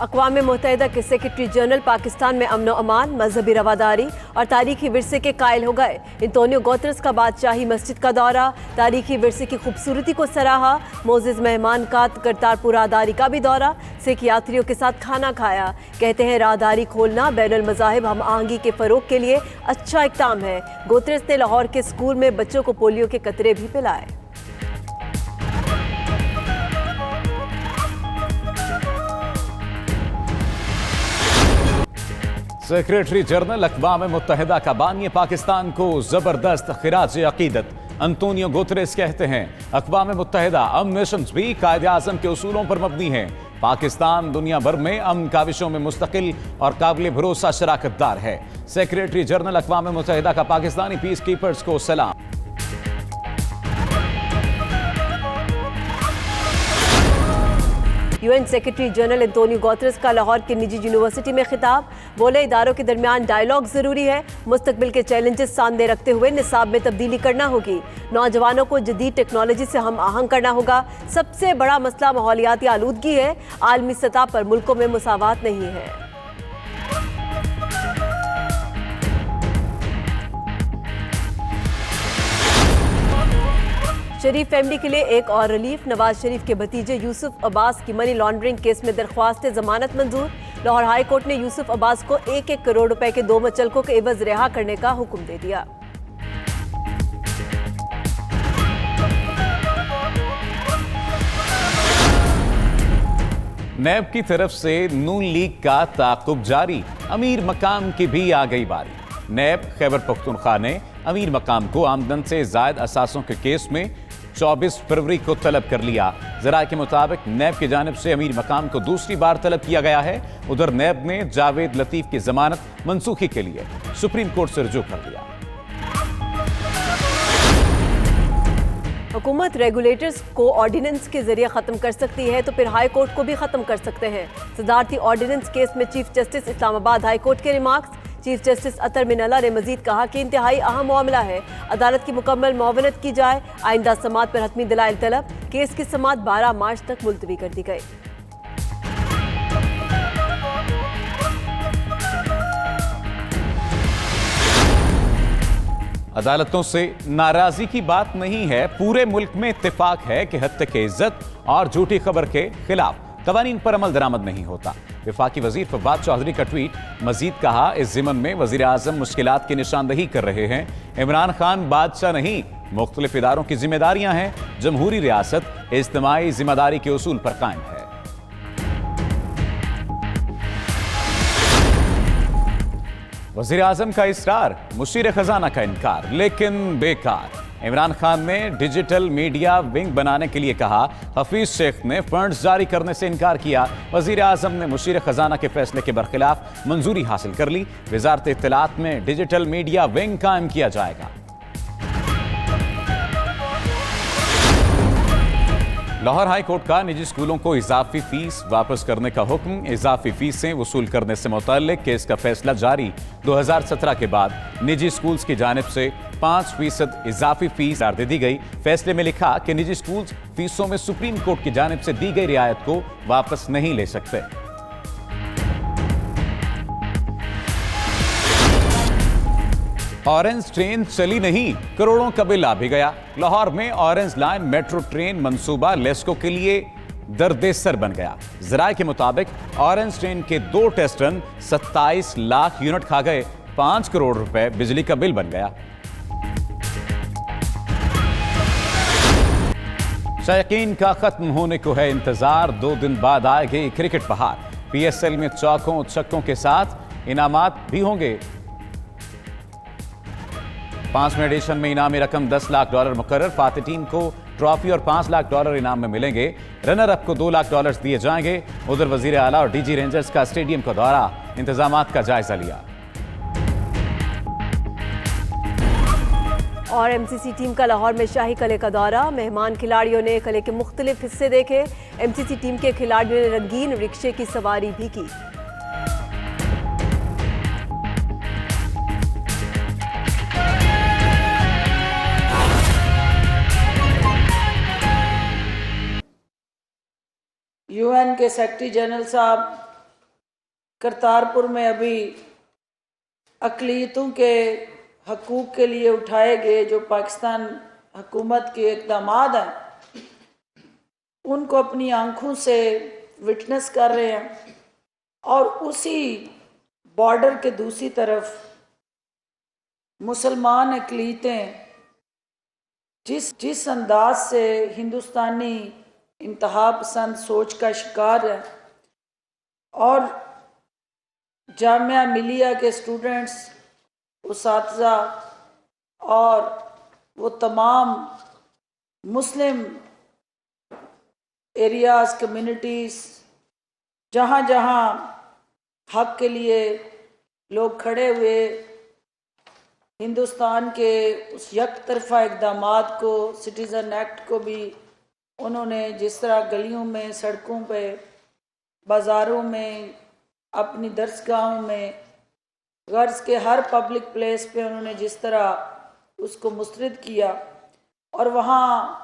अक़वाम मुत्तहिदा के secretary general Pakistan में अमन व अमान, मजहबी रवादारी और तारीखी विरसे के कायल हो गए। एंटोनियो गुतेरेस का बादशाही मस्जिद का दौरा, तारीखी विरसे की खूबसूरती को सराहा। मोअज़्ज़िज़ मेहमान का करतारपुर राहदारी का भी दौरा, सिख यात्रियों के साथ खाना खाया। कहते हैं राहदारी खोलना बैनुल मज़ाहिब हम आहंगी के फ़रोग के लिए अच्छा इक़दाम है। गुतेरेस ने लाहौर के स्कूल में बच्चों को पोलियो के कतरे भी पिलाए। सेक्रेटरी जनरल अक़वाम मुत्तहिदा का बानी पाकिस्तान को जबरदस्त खिराज अकीदत। एंटोनियो गुतेरेस कहते हैं अक़वाम मुत्तहिदा अमन मिशन भी कायदे आज़म के उसूलों पर मबनी है। पाकिस्तान दुनिया भर में अमन काविशों में मुस्तकिल और काबिल भरोसा शराकतदार है। सेक्रेटरी जनरल अक़वाम मुत्तहिदा का पाकिस्तानी पीस कीपर्स को सलाम। UN secretary general Antonio Guterres का लाहौर की निजी यूनिवर्सिटी में खिताब, बोले इदारों के दरमियान डायलॉग जरूरी है। मुस्तकबिल के चैलेंजेस सामने रखते हुए निसाब में तब्दीली करना होगी। नौजवानों को जदीद टेक्नोलॉजी से हम आहंग करना होगा। सबसे बड़ा मसला माहौलियाती आलूदगी है। आलमी सतह पर मुल्कों में मुसावात नहीं है। शरीफ फैमिली के लिए एक और रिलीफ, नवाज शरीफ के भतीजे यूसुफ अब्बास की मनी लॉन्ड्रिंग केस में दरख्वास्त जमानत मंजूर। लाहौर हाई कोर्ट ने यूसुफ अब्बास को 1-1 करोड़ रुपए के 2 मुचलकों के एवज रिहा करने का हुक्म दे दिया। नैब की तरफ से नून लीग का ताक़ुब जारी, अमीर मकाम की भी आ गई बारी। नैब खैबर पख्तूनख्वा ने अमीर मकाम को आमदन से जायद असासों के केस में 24 फरवरी को तलब कर लिया। ज़राए के मुताबिक नैब की जानिब से अमीर मकाम को दूसरी बार तलब किया गया है। उधर नैब ने जावेद लतीफ़ की जमानत मनसूखी के लिए सुप्रीम कोर्ट से रुजू कर दिया। हुकूमत रेगुलेटर्स को ऑर्डिनेंस के जरिए खत्म कर सकती है तो फिर हाई कोर्ट को भी खत्म कर सकते हैं। सदारती ऑर्डिनेंस केस में chief justice Islamabad high court के रिमार्क्स। चीफ जस्टिस अतर मिनल्ला ने मजीद कहा कि इंतहाई अहम मामला है, अदालत की मुकम्मल मुआवनत की जाए। आइंदा समात पर हतमी दलाइल तलब, केस की समात 12 मार्च तक मुलतवी कर दी गई। अदालतों से नाराजगी की बात नहीं है, पूरे मुल्क में इत्तेफाक है कि हत्या के इज्जत और झूठी खबर के खिलाफ कवानीन पर अमल दरामद नहीं होता। वफाकी वजीर फवाद चौधरी का ट्वीट, मजीद कहा इस ज़िमन में वजीर आज़म मुश्किलात की निशानदही कर रहे हैं। इमरान खान बादशाह नहीं, मुख्तलिफ इदारों की जिम्मेदारियां हैं। जमहूरी रियासत इज्तिमाई जिम्मेदारी के उसूल पर कायम है। वजीर आज़म का इसरार, मुशीर खजाना का इनकार, लेकिन बेकार। इमरान खान ने डिजिटल मीडिया विंग बनाने के लिए कहा, हफीज शेख ने फंड्स जारी करने से इनकार किया। वजीर आज़म ने मुशीर खजाना के फैसले के बरखिलाफ मंजूरी हासिल कर ली। वजारत इत्तलात में डिजिटल मीडिया विंग कायम किया जाएगा। लाहौर हाई कोर्ट का निजी स्कूलों को इजाफी फीस वापस करने का हुक्म, इजाफी फीसें वसूल करने से मुतल्लिक केस का फैसला जारी। 2017 के बाद निजी स्कूल्स की जानिब से 5% इजाफी फीस दे दी गई। फैसले में लिखा कि निजी स्कूल्स फीसों में सुप्रीम कोर्ट की जानिब से दी गई रियायत को वापस नहीं ले सकते। ऑरेंज ट्रेन चली नहीं, करोड़ों का बिल आ भी गया। लाहौर में ऑरेंज लाइन मेट्रो ट्रेन मंसूबा लेस्को के लिए दर्दे सर बन गया। ज़राए के मुताबिक ऑरेंज ट्रेन के 2 टेस्ट रन 27 लाख यूनिट खा गए। 5 करोड़ रुपए बिजली का बिल बन गया। शायकीन का खत्म होने को है इंतजार, 2 दिन बाद आएगी क्रिकेट बहार। PSL में चौकों छक्कों के साथ इनामात भी होंगे। 5वें एडिशन में इनामी रकम $10 लाख मुकर्रर। फातिह टीम को ट्रॉफी और $5 लाख इनाम में मिलेंगे। रनर अप को $2 लाख दिए जाएंगे। उधर वजीर आला और DG रेंजर्स का स्टेडियम का दौरा, इंतजामात का जायजा लिया। और MCC टीम का लाहौर में शाही कले का दौरा, मेहमान खिलाड़ियों ने कले के मुख्तलिफ हिस्से देखे। MCC टीम के खिलाड़ियों ने रंगीन रिक्शे की सवारी भी की। UN के सेक्रेटरी जनरल साहब, करतारपुर में अभी अक़लियतों के हकूक़ के लिए उठाए गए जो पाकिस्तान हुकूमत के इक़दामात हैं, उनको अपनी आंखों से विटनेस कर रहे हैं। और उसी बॉर्डर के दूसरी तरफ मुसलमान अक़लियतें जिस अंदाज से हिंदुस्तानी इंतहा पसंद सोच का शिकार है, और जामिया मिलिया के स्टूडेंट्स, उसातिज़ा और वो तमाम मुस्लिम एरियाज़, कम्युनिटीज़, जहाँ जहाँ हक के लिए लोग खड़े हुए, हिंदुस्तान के उस यक तरफा इक़दामात को, सिटीज़न एक्ट को भी उन्होंने जिस तरह गलियों में, सड़कों पे, बाज़ारों में, अपनी दरसगाहों में, गर्ज के हर पब्लिक प्लेस पे उन्होंने जिस तरह उसको मुस्तरद किया, और वहाँ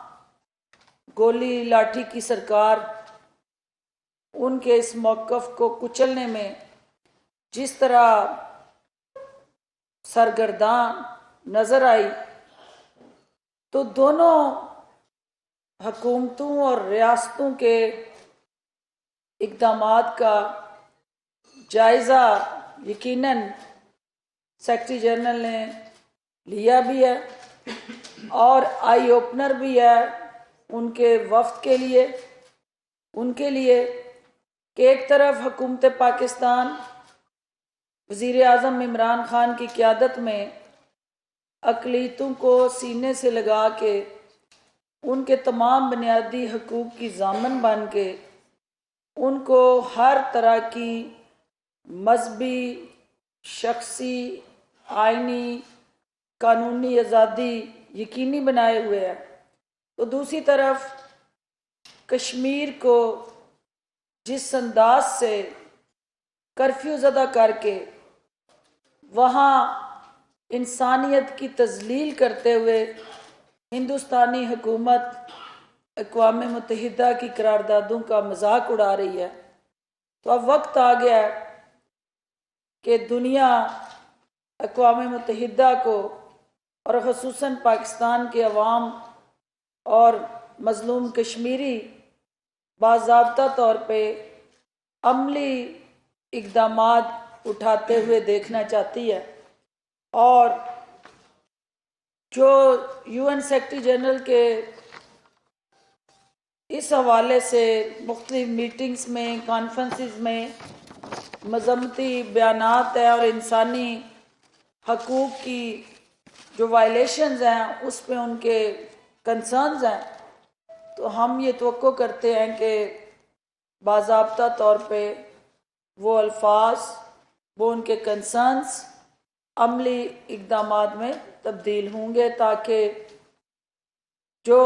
गोली लाठी की सरकार उनके इस मौक़िफ़ को कुचलने में जिस तरह सरगर्दान नज़र आई, तो दोनों हुकूमतों और रियासतों के इक़दामात का जायज़ा यकीनन सेक्रेटरी जनरल ने लिया भी है, और आई ओपनर भी है उनके वफ़द के लिए, उनके लिए कि एक तरफ हुकूमत पाकिस्तान वज़ीर आज़म इमरान ख़ान की क़यादत में अक़लियतों को सीने से लगा के उनके तमाम बुनियादी हकूक़ की ज़ामन बन के उनको हर तरह की मजहबी, शख्सी, आइनी, कानूनी आज़ादी यकीनी बनाए हुए है, तो दूसरी तरफ कश्मीर को जिस अंदाज से कर्फ्यू ज़दा करके वहाँ इंसानियत की तज़लील करते हुए हिंदुस्तानी हुकूमत अक़वाम मुत्तहिदा की करारदादों का मजाक उड़ा रही है, तो अब वक्त आ गया है कि दुनिया अक़वाम मुत्तहिदा को और ख़ुसूसन पाकिस्तान के अवाम और मज़लूम कश्मीरी बाज़ाब्ता तौर पे अमली इक़दामात उठाते हुए देखना चाहती है। और जो UN सेक्रेटरी जनरल के इस हवाले से मुख्तलिफ मीटिंग्स में, कॉन्फ्रेंसेस में मज़म्मती बयानात हैं और इंसानी हकूक़ की जो वायलेशंस हैं उस पे उनके कंसर्न्स हैं, तो हम ये तवक्को करते हैं कि बाज़ाब्ता तौर पे वो अल्फाज, वो उनके कंसर्न्स अमली इक़दामात में तब्दील होंगे, ताकि जो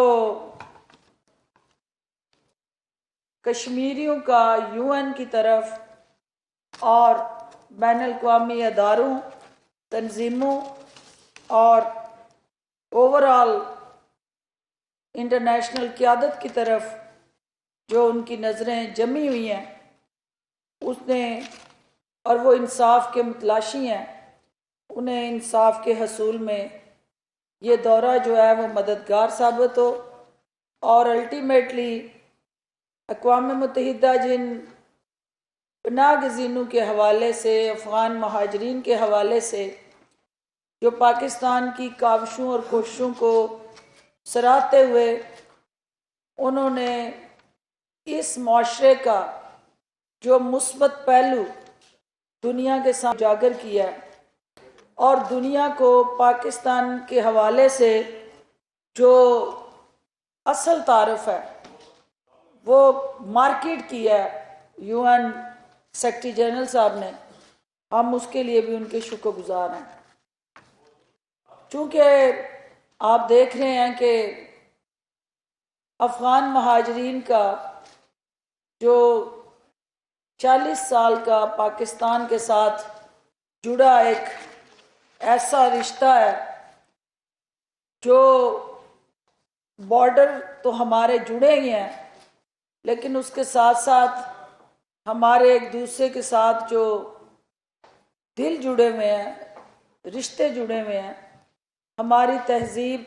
कश्मीरियों का UN की तरफ और बैनुल-अक़वामी अदारों, तंजीमों और ओवरऑल इंटरनेशनल क़यादत की तरफ जो उनकी नज़रें जमी हुई हैं उसने, और वो इंसाफ के मुतलाशी हैं, उन्हें इंसाफ के हसूल में ये दौरा जो है वो मददगार साबित हो, और अल्टीमेटली अक़वाम मुत्तहिदा जिन पनाह गज़ीनों के हवाले से, अफ़गान महाजरीन के हवाले से जो पाकिस्तान की काविशों और कोशिशों को सराहते हुए उन्होंने इस मुआशरे का जो मुस्बत पहलू दुनिया के सामने उजागर किया है, और दुनिया को पाकिस्तान के हवाले से जो असल तारफ़ है वो मार्केट किया है UN सेक्रेटरी जनरल साहब ने, हम उसके लिए भी उनके शुक्रगुजार हैं। चूँकि आप देख रहे हैं कि अफ़गान महाजरीन का जो 40 साल का पाकिस्तान के साथ जुड़ा एक ऐसा रिश्ता है, जो बॉर्डर तो हमारे जुड़े ही हैं, लेकिन उसके साथ साथ हमारे एक दूसरे के साथ जो दिल जुड़े हुए हैं, रिश्ते जुड़े हुए हैं, हमारी तहजीब